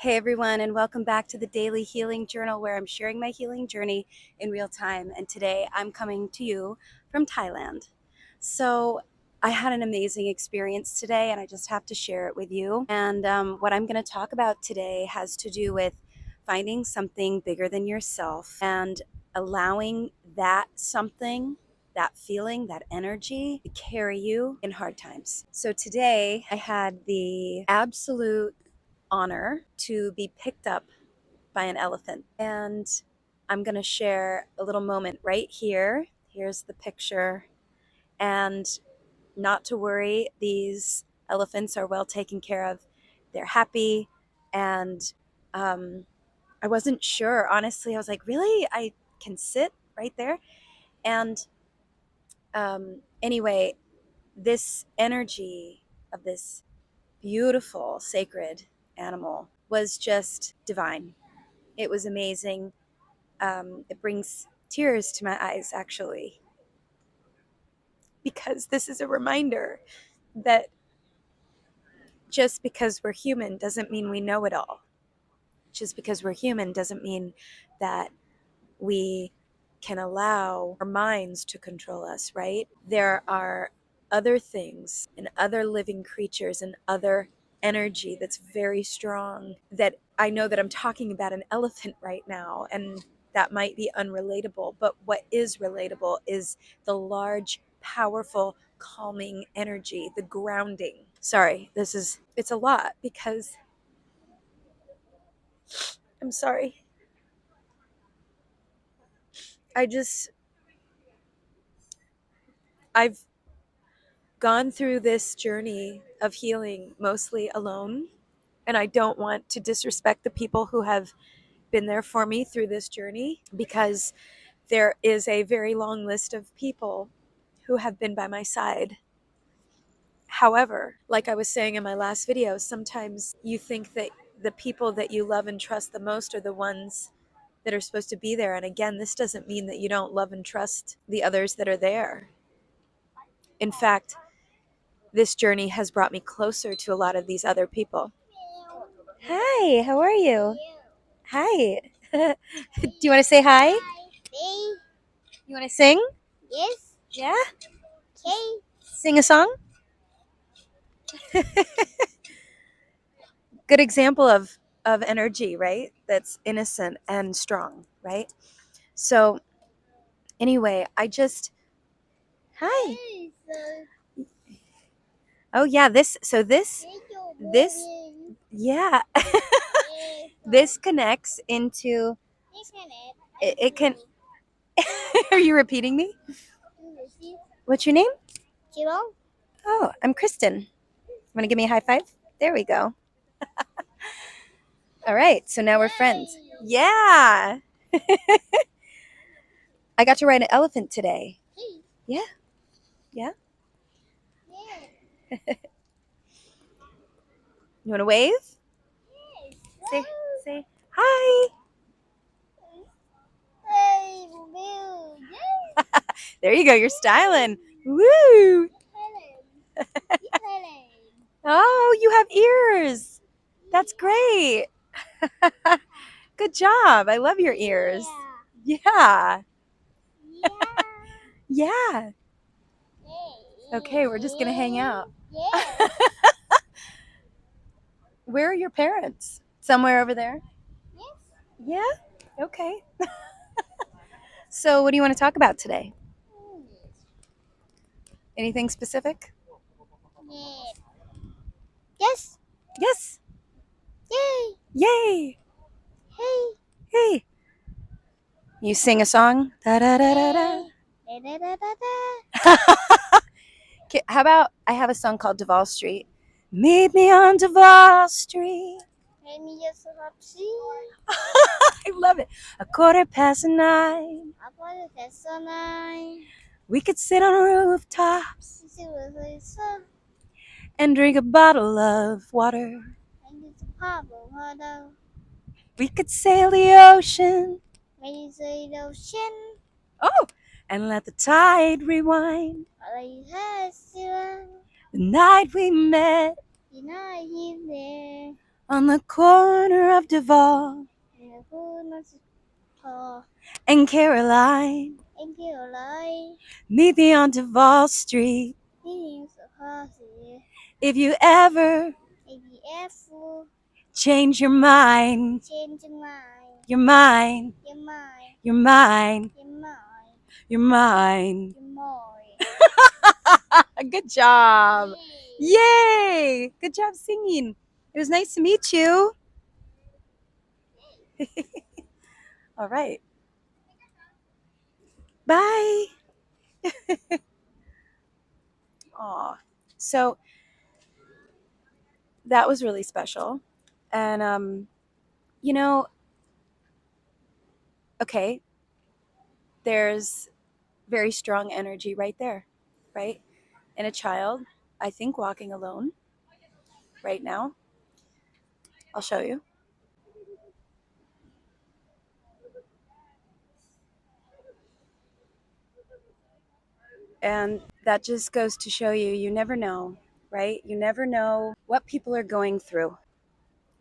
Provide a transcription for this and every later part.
Hey everyone, and welcome back to the Daily Healing Journal, where I'm sharing my healing journey in real time. And today I'm coming to you from Thailand. So I had an amazing experience today, and I just have to share it with you. And what I'm going to talk about today has to do with finding something bigger than yourself and allowing that something, that feeling, that energy to carry you in hard times. So today I had the absolute honor to be picked up by an elephant. And I'm going to share a little moment right here. Here's the picture. And not to worry, these elephants are well taken care of. They're happy. And I wasn't sure. Honestly, I was like, really? I can sit right there? And anyway, this energy of this beautiful, sacred animal was just divine. It was amazing. It brings tears to my eyes, actually, because this is a reminder that just because we're human doesn't mean we know it all. Just because we're human doesn't mean that we can allow our minds to control us, right? There are other things and other living creatures and other energy that's very strong, that I know that I'm talking about an elephant right now, and that might be unrelatable, but what is relatable is the large, powerful, calming energy, the grounding. Sorry, it's a lot because I'm sorry. I've gone through this journey of healing mostly alone, and I don't want to disrespect the people who have been there for me through this journey, because there is a very long list of people who have been by my side. However, like I was saying in my last video, sometimes you think that the people that you love and trust the most are the ones that are supposed to be there. And again, this doesn't mean that you don't love and trust the others that are there. In fact, this journey has brought me closer to a lot of these other people. Hi, how are you? Hi. Do you want to say hi? You want to sing? Yes. Yeah? Okay. Sing a song? Good example of energy, right? That's innocent and strong, right? So anyway, hi. Oh yeah, this yeah. This connects into it can Are you repeating me? What's your name? Oh, I'm Kristen. Want to give me a high five? There we go. All right, so now we're friends. Yeah. I got to ride an elephant today. Yeah. Yeah. You want to wave? Say hi. There you go. You're styling. Woo. Oh, you have ears. That's great. Good job. I love your ears. Yeah. Yeah. Okay, we're just going to hang out. Where are your parents? Somewhere over there? Yeah? Okay. So, what do you want to talk about today? Anything specific? Yes. Yes. Yay. Yay. Hey. Hey. You sing a song? Da da da da da. Okay, how about I have a song called Duval Street? Meet me on Duval Street. I love it. 9:15. We could sit on rooftops and drink a bottle of water. We could sail the ocean. Oh, and let the tide rewind. The night we met on the corner of Duval in the corner tall and Caroline. and Caroline. Meet me on Duval Street Meetings of horses. if you ever If you ever change your mind. change your mind, You're mine. your mind, You're mine. your mind, You're mine. your mind. Good job. Yay. Yay! Good job singing. It was nice to meet you. All right. Bye. Aw. So that was really special. And, you know, okay, there's very strong energy right there, right? In a child, I think walking alone right now. I'll show you. And that just goes to show you, you never know, right? You never know what people are going through.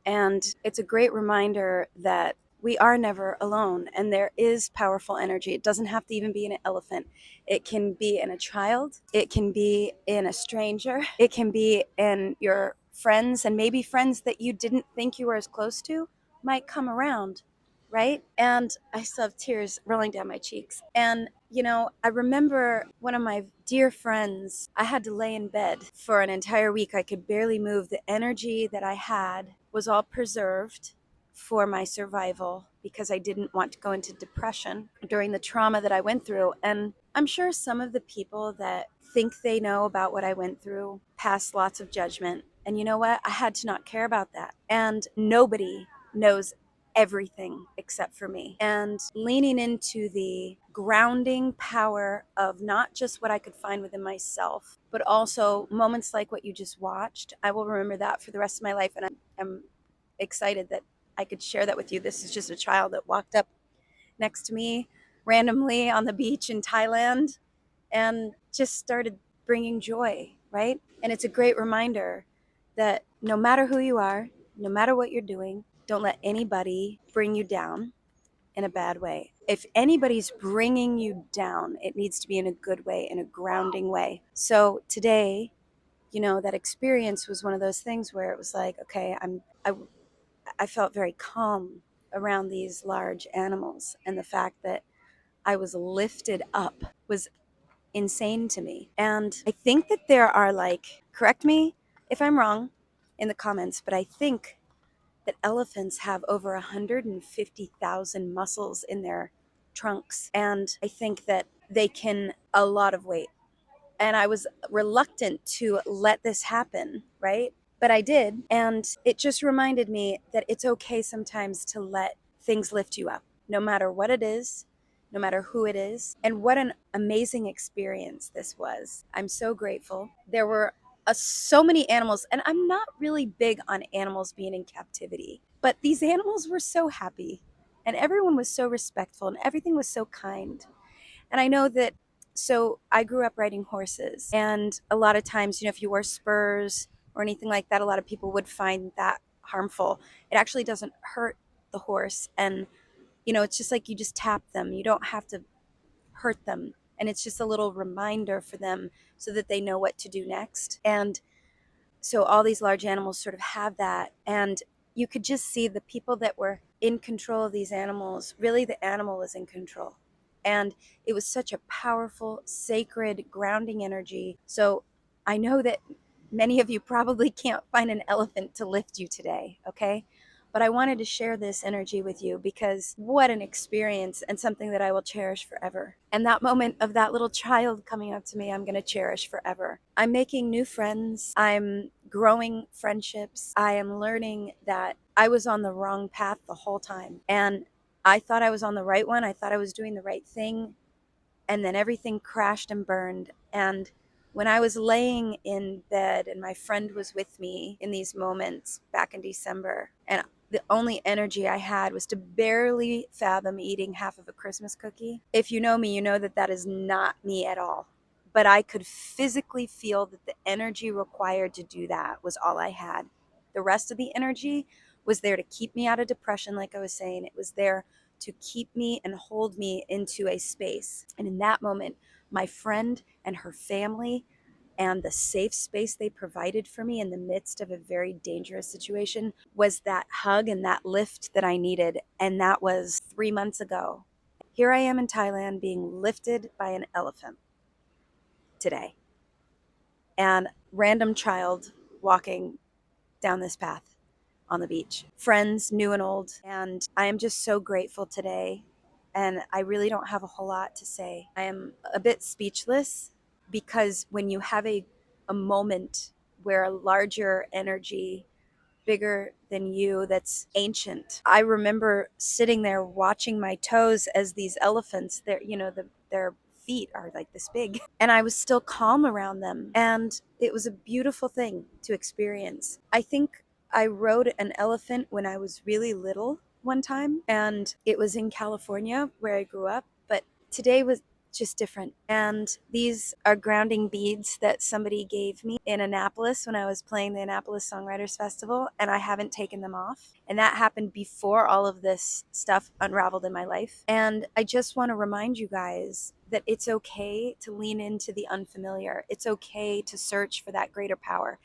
And it's a great reminder that we are never alone and there is powerful energy. It doesn't have to even be in an elephant. It can be in a child, it can be in a stranger, it can be in your friends, and maybe friends that you didn't think you were as close to might come around, right? And I still have tears rolling down my cheeks. And, I remember one of my dear friends, I had to lay in bed for an entire week. I could barely move. The energy that I had was all preserved for my survival because I didn't want to go into depression during the trauma that I went through. And I'm sure some of the people that think they know about what I went through pass lots of judgment. And you know what? I had to not care about that. And nobody knows everything except for me. And leaning into the grounding power of not just what I could find within myself, but also moments like what you just watched. I will remember that for the rest of my life. And I'm excited that I could share that with you. This is just a child that walked up next to me randomly on the beach in Thailand and just started bringing joy, right? And it's a great reminder that no matter who you are, no matter what you're doing, don't let anybody bring you down in a bad way. If anybody's bringing you down, it needs to be in a good way, in a grounding way. So today, that experience was one of those things where it was like, okay, I felt very calm around these large animals, and the fact that I was lifted up was insane to me. And I think that there are, like, correct me if I'm wrong in the comments, but I think that elephants have over 150,000 muscles in their trunks. And I think that they can a lot of weight. And I was reluctant to let this happen, right? But I did. And it just reminded me that it's okay sometimes to let things lift you up, no matter what it is, no matter who it is. And what an amazing experience this was. I'm so grateful. There were so many animals, and I'm not really big on animals being in captivity, but these animals were so happy, and everyone was so respectful, and everything was so kind. And I know that, so I grew up riding horses, and a lot of times, if you wore spurs or anything like that, a lot of people would find that harmful. It actually doesn't hurt the horse. And, it's just like you just tap them. You don't have to hurt them. And it's just a little reminder for them so that they know what to do next. And so all these large animals sort of have that. And you could just see the people that were in control of these animals, really the animal was in control. And it was such a powerful, sacred, grounding energy. So I know that many of you probably can't find an elephant to lift you today, okay? But I wanted to share this energy with you because what an experience, and something that I will cherish forever. And that moment of that little child coming up to me, I'm going to cherish forever. I'm making new friends. I'm growing friendships. I am learning that I was on the wrong path the whole time. And I thought I was on the right one. I thought I was doing the right thing. And then everything crashed and burned. And when I was laying in bed and my friend was with me in these moments back in December, and the only energy I had was to barely fathom eating half of a Christmas cookie. If you know me, you know that that is not me at all. But I could physically feel that the energy required to do that was all I had. The rest of the energy was there to keep me out of depression, like I was saying. It was there to keep me and hold me into a space. And in that moment, my friend and her family and the safe space they provided for me in the midst of a very dangerous situation was that hug and that lift that I needed. And that was 3 months ago. Here I am in Thailand being lifted by an elephant today. And random child walking down this path on the beach. Friends, new and old. And I am just so grateful today. And I really don't have a whole lot to say. I am a bit speechless because when you have a moment where a larger energy, bigger than you, that's ancient. I remember sitting there watching my toes as these elephants, their feet are like this big, and I was still calm around them. And it was a beautiful thing to experience. I think I rode an elephant when I was really little one time, and it was in California where I grew up, but today was just different. And these are grounding beads that somebody gave me in Annapolis when I was playing the Annapolis Songwriters Festival, and I haven't taken them off. And that happened before all of this stuff unraveled in my life. And I just want to remind you guys that it's okay to lean into the unfamiliar. It's okay to search for that greater power.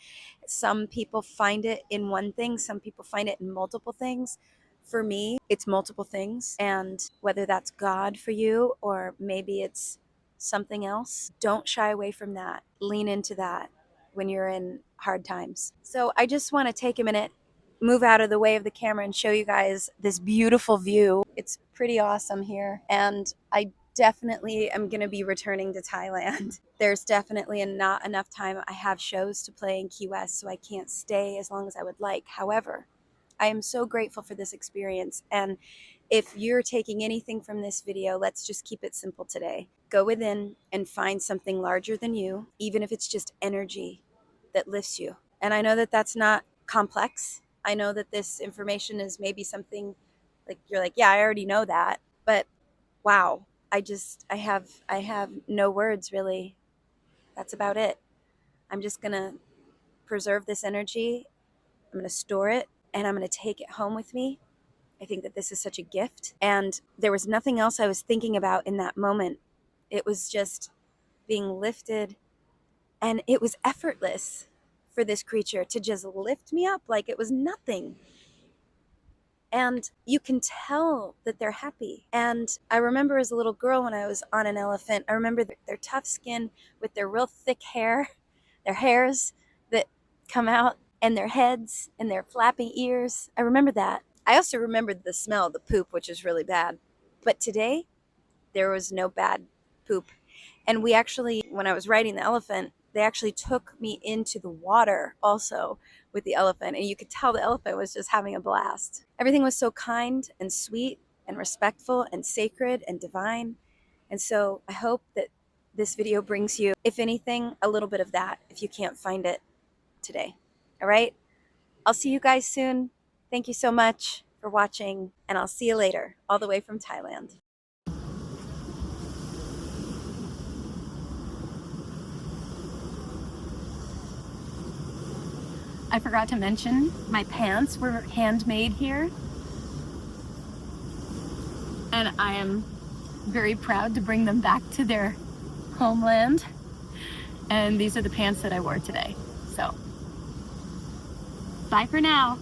Some people find it in one thing, some people find it in multiple things. For me, it's multiple things. And whether that's God for you or maybe it's something else, don't shy away from that. Lean into that when you're in hard times. So I just want to take a minute, move out of the way of the camera, and show you guys this beautiful view. It's pretty awesome here. And I definitely am going to be returning to Thailand. There's definitely not enough time. I have shows to play in Key West, so I can't stay as long as I would like. However, I am so grateful for this experience. And if you're taking anything from this video, let's just keep it simple today. Go within and find something larger than you, even if it's just energy that lifts you. And I know that that's not complex. I know that this information is maybe something like you're like, yeah, I already know that. But wow, I have no words really. That's about it. I'm just going to preserve this energy. I'm going to store it and I'm going to take it home with me. I think that this is such a gift. And there was nothing else I was thinking about in that moment. It was just being lifted. And it was effortless for this creature to just lift me up like it was nothing. And you can tell that they're happy. And I remember as a little girl when I was on an elephant, I remember their tough skin with their real thick hair, their hairs that come out, and their heads and their flapping ears. I remember that. I also remembered the smell of the poop, which is really bad. But today, there was no bad poop. And we actually, when I was riding the elephant, they actually took me into the water also with the elephant. And you could tell the elephant was just having a blast. Everything was so kind and sweet and respectful and sacred and divine. And so I hope that this video brings you, if anything, a little bit of that if you can't find it today. All right? I'll see you guys soon. Thank you so much for watching, and I'll see you later, all the way from Thailand. I forgot to mention, my pants were handmade here. And I am very proud to bring them back to their homeland. And these are the pants that I wore today. So, bye for now.